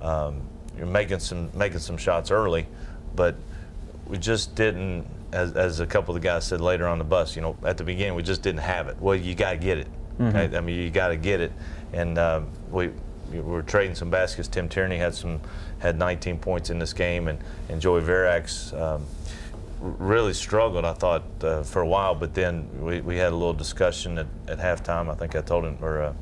You're making some shots early, but we just didn't. As a couple of the guys said later on the bus, at the beginning we just didn't have it. Well, you got to get it. Okay? I mean, you got to get it, and we were trading some baskets. Tim Tierney had 19 points in this game, and Joey Verax really struggled, I thought, for a while. But then we had a little discussion at halftime. I think I told him, or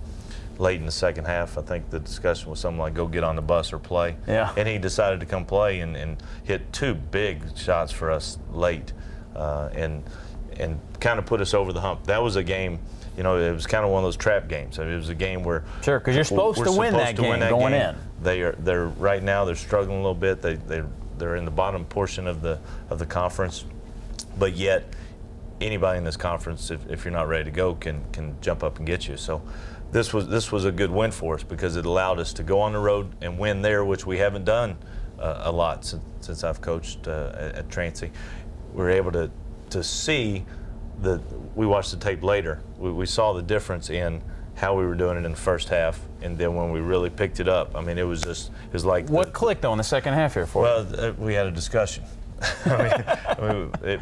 late in the second half, I think the discussion was something like, go get on the bus or play. Yeah. And he decided to come play and hit 2 big shots for us late, and kind of put us over the hump. That was a game. It was kind of one of those trap games. I mean, it was a game where because you're supposed to win that game going in. They're right now they're struggling a little bit. They're in the bottom portion of the conference, but yet anybody in this conference, if you're not ready to go, can jump up and get you. So this was a good win for us because it allowed us to go on the road and win there, which we haven't done a lot since I've coached at Transy. We were able to see. We watched the tape later. We saw the difference in how we were doing it in the first half, and then when we really picked it up, I mean, it was like. What clicked though in the second half here for you? Well, we had a discussion.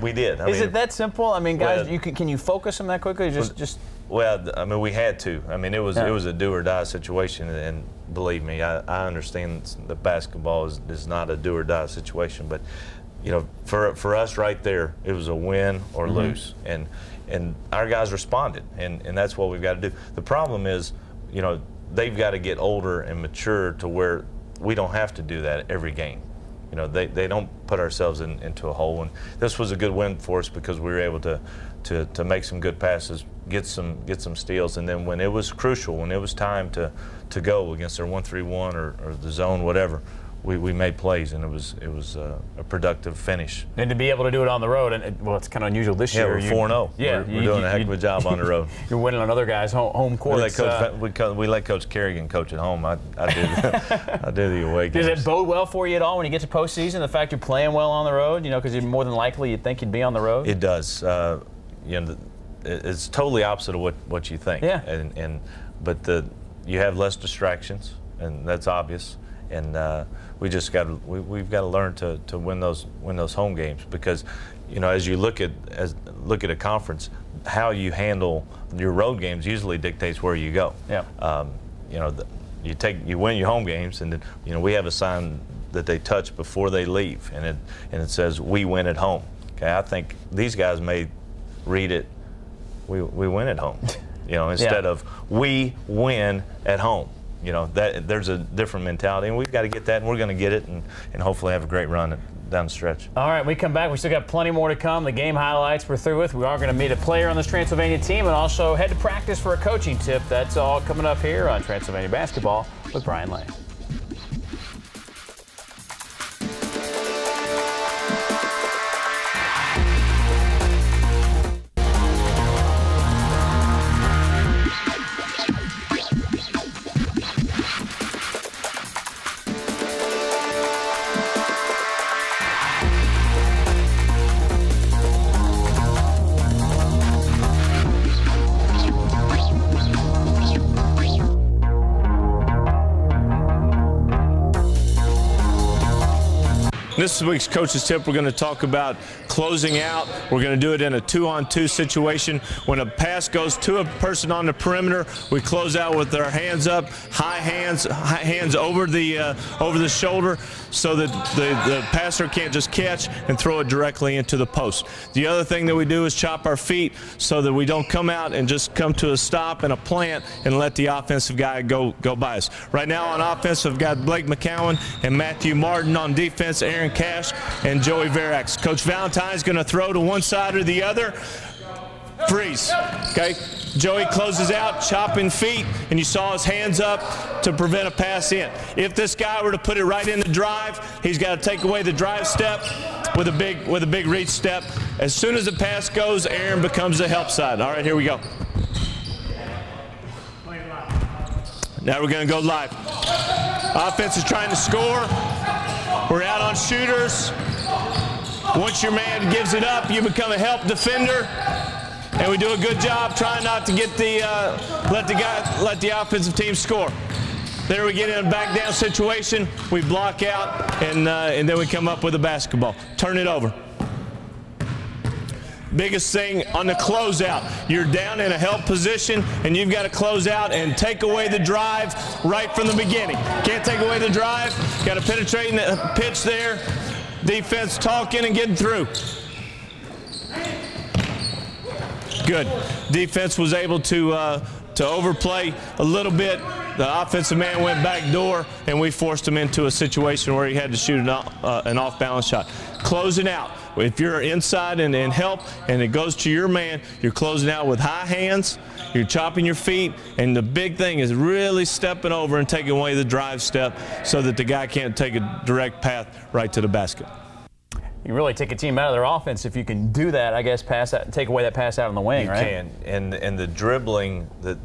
We did. Is it that simple? I mean, guys, can you focus them that quickly? Well, I mean, we had to. I mean, it was a do or die situation, and believe me, I understand that basketball is not a do or die situation, but. For us right there, it was a win or lose, and our guys responded, and that's what we've got to do. The problem is, they've got to get older and mature to where we don't have to do that every game. They don't put ourselves into a hole, and this was a good win for us because we were able to make some good passes, get some steals, and then when it was crucial, when it was time to go against their 1-3-1 or the zone, whatever. We made plays, and it was a productive finish. And to be able to do it on the road, and it's kind of unusual this year. Yeah, we're 4-0. Yeah, we're doing a heck of a job on the road. You're winning on other guys' home courts. We let Coach Kerrigan coach at home. I do the away games. Does it bode well for you at all when you get to postseason? The fact you're playing well on the road, because you're more than likely you'd think you'd be on the road. It does. It's totally opposite of what you think. Yeah. But you have less distractions, and that's obvious. And we've got to learn to win those home games because, as you look at a conference, how you handle your road games usually dictates where you go. Yeah. You win your home games, and then, we have a sign that they touch before they leave, and it says we win at home. Okay, I think these guys may read it. We win at home. Instead of we win at home. That there's a different mentality, and we've got to get that, and we're going to get it, and hopefully have a great run down the stretch. All right, we come back. We still got plenty more to come. The game highlights we're through with. We are going to meet a player on this Transylvania team and also head to practice for a coaching tip. That's all coming up here on Transylvania Basketball with Brian Lane. This week's Coach's Tip, we're going to talk about closing out. We're going to do it in a 2-on-2 situation. When a pass goes to a person on the perimeter, we close out with our hands up, high hands over the shoulder, so that the passer can't just catch and throw it directly into the post. The other thing that we do is chop our feet so that we don't come out and just come to a stop and a plant and let the offensive guy go by us. Right now on offense, I've got Blake McCowan and Matthew Martin. On defense, Aaron Cash and Joey Verax. Coach Valentine's going to throw to one side or the other. Freeze. Okay. Joey closes out, chopping feet, and you saw his hands up to prevent a pass in. If this guy were to put it right in the drive, he's got to take away the drive step with a big reach step. As soon as the pass goes, Aaron becomes the help side. All right, here we go. Now we're going to go live. Offense is trying to score. We're out on shooters. Once your man gives it up, you become a help defender. And we do a good job trying not to get let the offensive team score. There we get in a back down situation. We block out, and then we come up with a basketball. Turn it over. Biggest thing on the closeout, you're down in a help position and you've got to close out and take away the drive right from the beginning. Can't take away the drive, got to penetrate in the pitch there. Defense talking and getting through. Good. Defense was able to overplay a little bit. The offensive man went back door, and we forced him into a situation where he had to shoot an off-balance shot. Closing out. If you're inside and help, and it goes to your man, you're closing out with high hands, you're chopping your feet, and the big thing is really stepping over and taking away the drive step so that the guy can't take a direct path right to the basket. You can really take a team out of their offense if you can do that, I guess, pass out, take away that pass out on the wing, right? You can, and the dribbling, the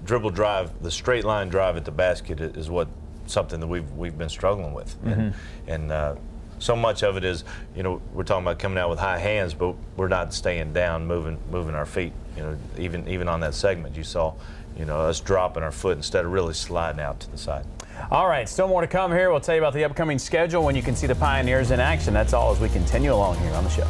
dribble drive, the straight line drive at the basket is something that we've been struggling with, and so much of it is, you know, we're talking about coming out with high hands, but we're not staying down, moving our feet. You know, even on that segment, you saw, you know, us dropping our foot instead of really sliding out to the side. All right, still more to come here. We'll tell you about the upcoming schedule when you can see the Pioneers in action. That's all as we continue along here on the show.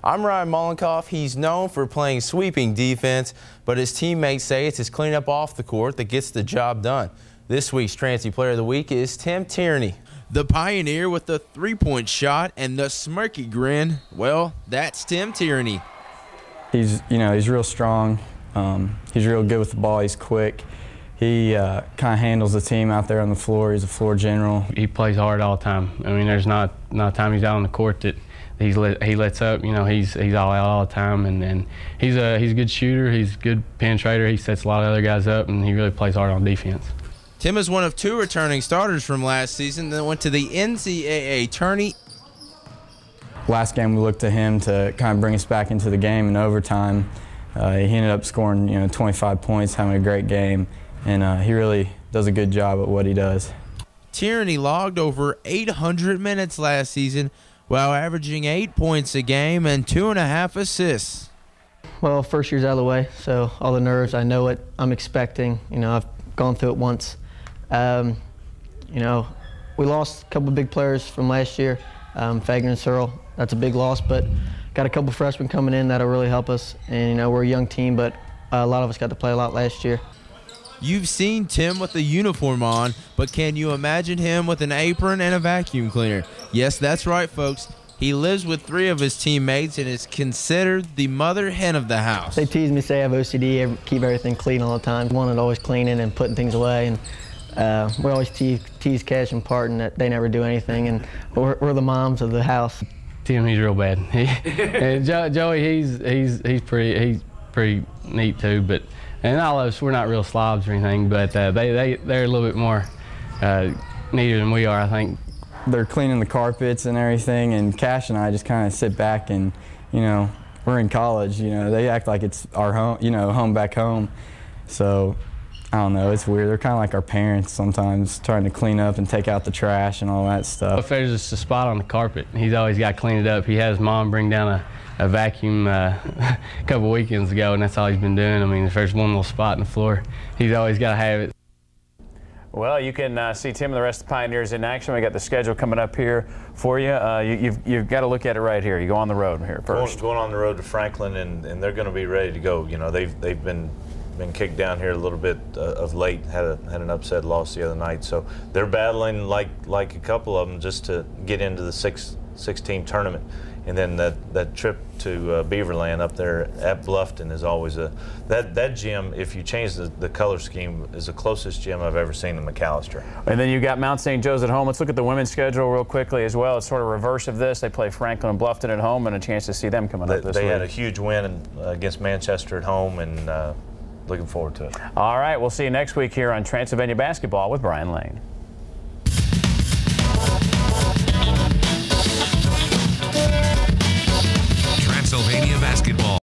I'm Ryan Mollenkoff. He's known for playing sweeping defense, but his teammates say it's his cleanup off the court that gets the job done. This week's Transy Player of the Week is Tim Tierney. The Pioneer with the three-point shot and the smirky grin. Well, that's Tim Tierney. He's real strong. He's real good with the ball. He's quick. He kind of handles the team out there on the floor. He's a floor general. He plays hard all the time. I mean, there's not a time he's out on the court that he lets up. You know, he's all out all the time, and he's a good shooter. He's a good penetrator. He sets a lot of other guys up, and he really plays hard on defense. Tim is one of two returning starters from last season that went to the NCAA tourney. Last game, we looked to him to kind of bring us back into the game in overtime. He ended up scoring, 25 points, having a great game, and he really does a good job at what he does. Tierney logged over 800 minutes last season, while averaging 8 points a game and 2.5 assists. Well, first year's out of the way, so all the nerves, I know what I'm expecting. I've gone through it once. We lost a couple of big players from last year, Fagan and Searle. That's a big loss, but got a couple freshmen coming in that'll really help us. And, we're a young team, but a lot of us got to play a lot last year. You've seen Tim with a uniform on, but can you imagine him with an apron and a vacuum cleaner? Yes, that's right, folks. He lives with 3 of his teammates and is considered the mother hen of the house. They tease me, say I have OCD, keep everything clean all the time. One is always cleaning and putting things away, and we always tease Cash and Parton that they never do anything, and we're the moms of the house. Tim, he's real bad. And Joey, he's pretty neat too, but. And all of us, we're not real slobs or anything, but they're a little bit more neater than we are, I think. They're cleaning the carpets and everything, and Cash and I just kind of sit back and, we're in college. They act like it's our home, home back home. So, I don't know, it's weird. They're kind of like our parents sometimes, trying to clean up and take out the trash and all that stuff. If there's just a spot on the carpet, he's always got to clean it up. He has his mom bring down a vacuum a couple weekends ago, and that's all he's been doing. I mean, if there's one little spot in the floor, he's always got to have it. Well, you can see Tim and the rest of the Pioneers in action. We got the schedule coming up here for you. You've got to look at it right here. You go on the road here first. Going on the road to Franklin, and they're going to be ready to go. They've been kicked down here a little bit of late. Had an upset loss the other night, so they're battling like a couple of them just to get into the six-team tournament. And then that trip to Beaverland up there at Bluffton is always that gym, if you change the color scheme, is the closest gym I've ever seen in McAllister. And then you've got Mount St. Joe's at home. Let's look at the women's schedule real quickly as well. It's sort of reverse of this. They play Franklin and Bluffton at home, and a chance to see them coming up this week. They had a huge win against Manchester at home, and looking forward to it. All right, we'll see you next week here on Transylvania Basketball with Brian Lane.